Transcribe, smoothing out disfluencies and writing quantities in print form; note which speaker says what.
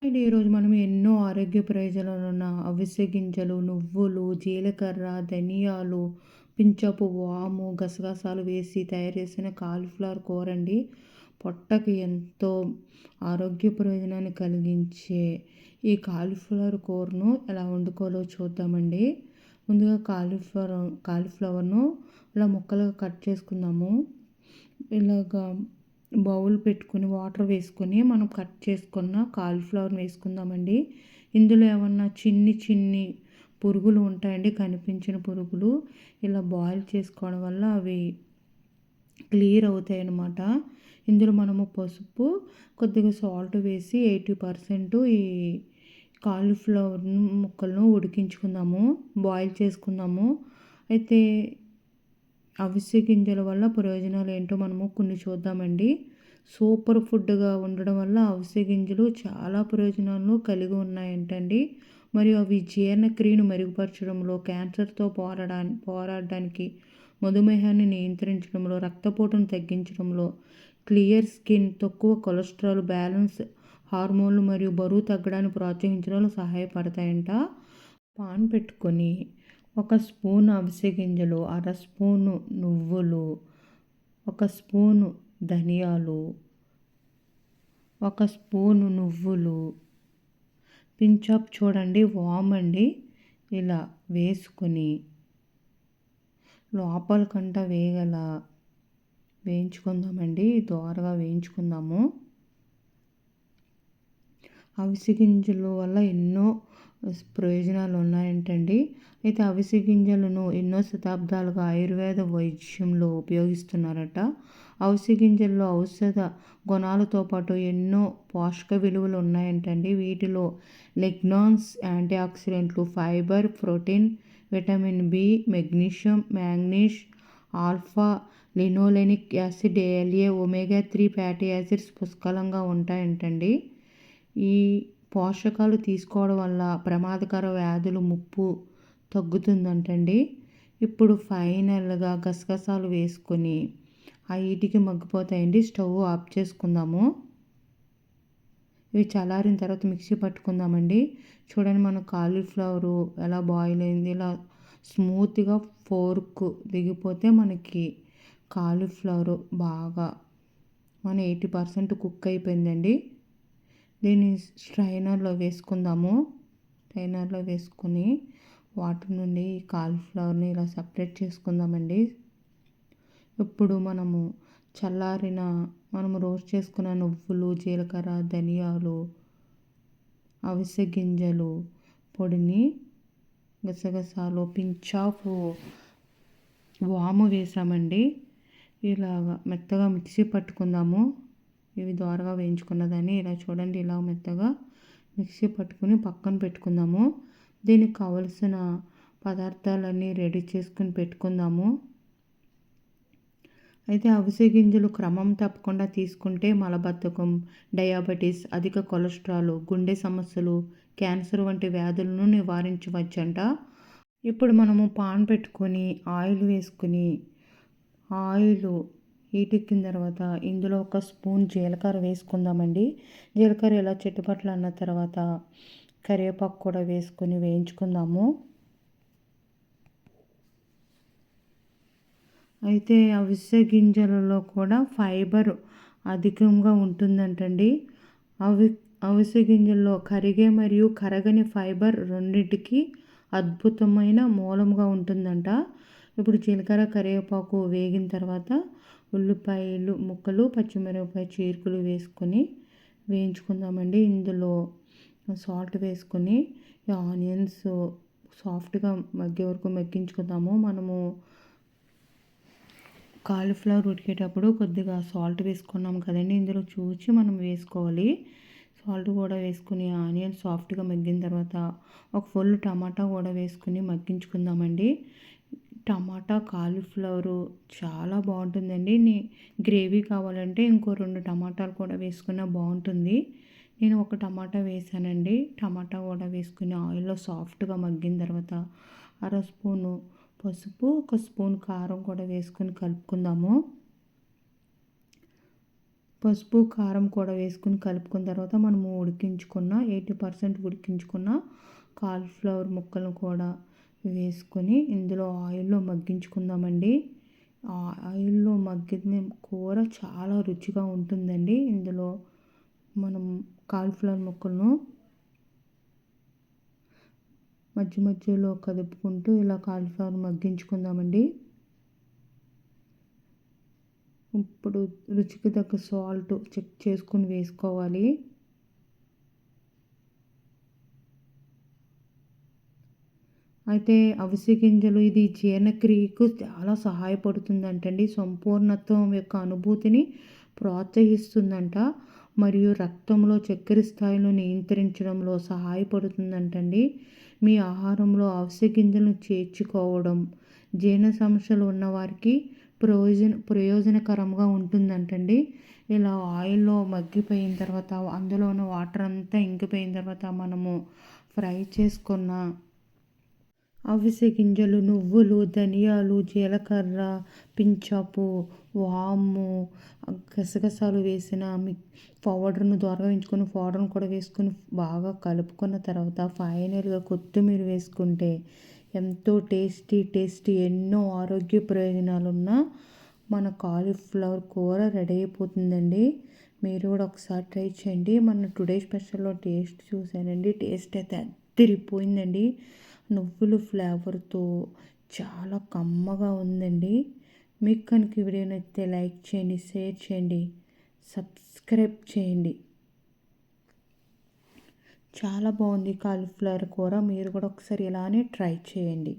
Speaker 1: ఈరోజు మనం ఎన్నో ఆరోగ్య ప్రయోజనాలున్న అవిసె గింజలు, నువ్వులు, జీలకర్ర, ధనియాలు, పించపు వాము, గసగసాలు వేసి తయారు చేసిన కాలీఫ్లవర్ కూరండి. పొట్టకి ఎంతో ఆరోగ్య ప్రయోజనాన్ని కలిగించే ఈ కాలీఫ్లవర్ కూరను ఎలా వండుకోవాలో చూద్దామండి. ముందుగా కాలీఫ్లవర్ను ఇలా ముక్కలుగా కట్ చేసుకుందాము. ఇలాగా బౌల్ పెట్టుకొని వాటర్ వేసుకొని మనం కట్ చేసుకున్న కాలీఫ్లవర్ని వేసుకుందామండి. ఇందులో ఏమన్నా చిన్ని పురుగులు ఉంటాయండి, కనిపించిన పురుగులు. ఇలా బాయిల్ చేసుకోవడం వల్ల అవి క్లియర్ అవుతాయి అన్నమాట. ఇందులో మనము పసుపు, కొద్దిగా సాల్ట్ వేసి 80% ఈ కాలీఫ్లవర్ ముక్కలను ఉడికించుకుందాము, బాయిల్ చేసుకుందాము. అయితే అవిసె గింజల వల్ల ప్రయోజనాలు ఏంటో మనము కొన్ని చూద్దామండి. సూపర్ ఫుడ్గా ఉండడం వల్ల అవిసె గింజలు చాలా ప్రయోజనాలను కలిగి ఉన్నాయంటండి. మరియు అవి జీర్ణక్రియను మెరుగుపరచడంలో, క్యాన్సర్తో పోరాడడానికి, మధుమేహాన్ని నియంత్రించడంలో, రక్తపోటును తగ్గించడంలో, క్లియర్ స్కిన్, తక్కువ కొలెస్ట్రాల్, బ్యాలెన్స్ హార్మోన్లు మరియు బరువు తగ్గడానికి ప్రోత్సహించడంలో సహాయపడతాయంట. పాన్ పెట్టుకొని 1 స్పూన్ అవిసె గింజలు, 1/2 స్పూను నువ్వులు, 1 స్పూను ధనియాలు, 1 స్పూను పించాప్ చూడండి వామండి, ఇలా వేసుకొని లోపలికంట వేయించుకుందామండి. దోరగా వేయించుకుందాము. అవిసె గింజల వల్ల ఎన్నో ప్రయోజనాలు ఉన్నాయంటండి. అయితే అవిసె గింజలను ఎన్నో శతాబ్దాలుగా ఆయుర్వేద వైద్యంలో ఉపయోగిస్తున్నారట. అవిసె గింజల్లో ఔషధ గుణాలతో పాటు ఎన్నో పోషక విలువలు ఉన్నాయంటండి. వీటిలో లెగ్నాన్స్, యాంటీఆక్సిడెంట్లు, fibre, protein, vitamin B, magnesium, manganese, alpha linolenic acid, ALA, omega 3 fatty acids పుష్కలంగా ఉంటాయంటండి. ఈ పోషకాలు తీసుకోవడం వల్ల ప్రమాదకర వ్యాధులు ముప్పు తగ్గుతుందంటండి. ఇప్పుడు ఫైనల్గా గసగసాలు వేసుకొని ఆ హీట్కి మగ్గిపోతాయండి. స్టవ్ ఆఫ్ చేసుకుందాము. ఇవి చల్లారిన తర్వాత మిక్సీ పట్టుకుందామండి. చూడండి, మన కాలీఫ్లవరు ఎలా బాయిల్ అయింది. ఇలా స్మూత్గా ఫోర్క్ దిగిపోతే మనకి కాలీఫ్లవరు బాగా 80% కుక్ అయిపోయిందండి. దీన్ని స్ట్రైనర్లో వేసుకుందాము. స్ట్రైనర్లో వేసుకొని వాటర్ నుండి కాలీఫ్లవర్ని ఇలా సపరేట్ చేసుకుందామండి. ఇప్పుడు మనము రోస్ట్ చేసుకున్న నువ్వులు, జీలకర్ర, ధనియాలు, అవిసె గింజలు పొడిని, గసగసాలు, పించాఫ్ వాము వేసామండి. ఇలాగా మెత్తగా మిక్సీ పట్టుకుందాము. ఇవి దోరగా వేయించుకున్నదాన్ని ఇలా చూడండి, ఇలా మెత్తగా మిక్సీ పట్టుకుని పక్కన పెట్టుకుందాము. దీనికి కావలసిన పదార్థాలన్నీ రెడీ చేసుకుని పెట్టుకుందాము. అయితే అవిసె గింజలు క్రమం తప్పకుండా తీసుకుంటే మలబద్ధకం, డయాబెటీస్, అధిక కొలెస్ట్రాల్, గుండె సమస్యలు, క్యాన్సర్ వంటి వ్యాధులను నివారించవచ్చంట. ఇప్పుడు మనము పాన్ పెట్టుకొని ఆయిల్ వేసుకుని, ఆయిల్ హీట్ ఎక్కిన తర్వాత ఇందులో 1 స్పూన్ జీలకర్ర వేసుకుందామండి. జీలకర్ర ఇలా చిట్టుపట్లు అన్న తర్వాత కరివేపాకు కూడా వేసుకొని వేయించుకుందాము. అయితే అవిసె గింజలలో కూడా ఫైబర్ అధికంగా ఉంటుందంటండి. అవిసె గింజల్లో కరిగే మరియు కరగని ఫైబర్ రెండింటికి అద్భుతమైన మూలంగా ఉంటుందంట. ఇప్పుడు జీలకర్ర, కరివేపాకు వేగిన తర్వాత ఉల్లిపాయలు ముక్కలు, పచ్చిమిరపకాయ చీరుకులు వేసుకొని వేయించుకుందామండి. ఇందులో సాల్ట్ వేసుకొని ఆనియన్స్ సాఫ్ట్గా మగ్గే వరకు మగ్గించుకుందాము. మనము కాలీఫ్లవర్ ఉడికేటప్పుడు కొద్దిగా సాల్ట్ వేసుకున్నాం కదండి, ఇందులో చూసి మనం వేసుకోవాలి. సాల్ట్ కూడా వేసుకుని ఆనియన్ సాఫ్ట్గా మగ్గిన తర్వాత ఒక ఫుల్ టమాటా కూడా వేసుకుని మగ్గించుకుందామండి. టమాటా కాలీఫ్లవరు చాలా బాగుంటుందండి. గ్రేవీ కావాలంటే ఇంకో 2 టమాటాలు కూడా వేసుకున్నా బాగుంటుంది. నేను 1 టమాటా వేసానండి. టమాటా కూడా వేసుకుని ఆయిల్లో సాఫ్ట్గా మగ్గిన తర్వాత 1/2 స్పూను పసుపు, 1 స్పూన్ కారం కూడా వేసుకొని కలుపుకుందాము. పసుపు, కారం కూడా వేసుకొని కలుపుకున్న తర్వాత మనము ఉడికించుకున్న 80% ఉడికించుకున్న కాలీఫ్లవర్ ముక్కలను కూడా వేసుకొని ఇందులో ఆయిల్‌లో మగ్గించుకుందామండి. ఆయిల్‌లో మగ్గిన కూర చాలా రుచిగా ఉంటుందండి. ఇందులో మనం కాలీఫ్లవర్ ముక్కలను మధ్యలో కదుపుకుంటూ ఇలా కాలీఫ్లవర్ మగ్గించుకుందామండి. ఇప్పుడు రుచికి తగ్గ సాల్ట్ చెక్ చేసుకొని వేసుకోవాలి. అయితే అవిసె గింజలు ఇది జీర్ణక్రియకు చాలా సహాయపడుతుందంటండి. సంపూర్ణత్వం యొక్క అనుభూతిని ప్రోత్సహిస్తుందంట. మరియు రక్తంలో చక్కెర స్థాయిలను నియంత్రించడంలో సహాయపడుతుందంటండి. మీ ఆహారంలో అవిసె గింజలను చేర్చుకోవడం జీర్ణ సమస్యలు ఉన్నవారికి ప్రయోజనకరంగా ఉంటుందంటండి. ఇలా ఆయిల్‌లో మగ్గిపోయిన తర్వాత అందులో ఉన్న వాటర్ అంతా ఇంకిపోయిన తర్వాత మనము ఫ్రై చేసుకున్న అవిసె గింజలు, నువ్వులు, ధనియాలు, జీలకర్ర, పింఛపు, వాము, గసగసాలు వేసిన పౌడర్‌ను దోరగా వేయించుకొని పౌడర్‌ను కూడా వేసుకొని బాగా కలుపుకున్న తర్వాత ఫైనల్‌గా కొత్తిమీర వేసుకుంటే ఎంతో టేస్టీ ఎన్నో ఆరోగ్య ప్రయోజనాలున్న మన కాలీఫ్లవర్ కూర రెడీ అయిపోతుందండి. మీరు కూడా ఒకసారి ట్రై చేయండి. మన టుడే స్పెషల్‌లో టేస్ట్ చూశానండి. టేస్ట్ అయితే అదిరిపోయిందండి. నువ్వుల ఫ్లేవర్తో చాలా కమ్మగా ఉందండి. మీకు కనుక ఈ వీడియో నచ్చితే లైక్ చేయండి, షేర్ చేయండి, సబ్స్క్రైబ్ చేయండి. చాలా బాగుంది కాలీఫ్లవర్ కూర. మీరు కూడా ఒకసారి ఇలానే ట్రై చేయండి.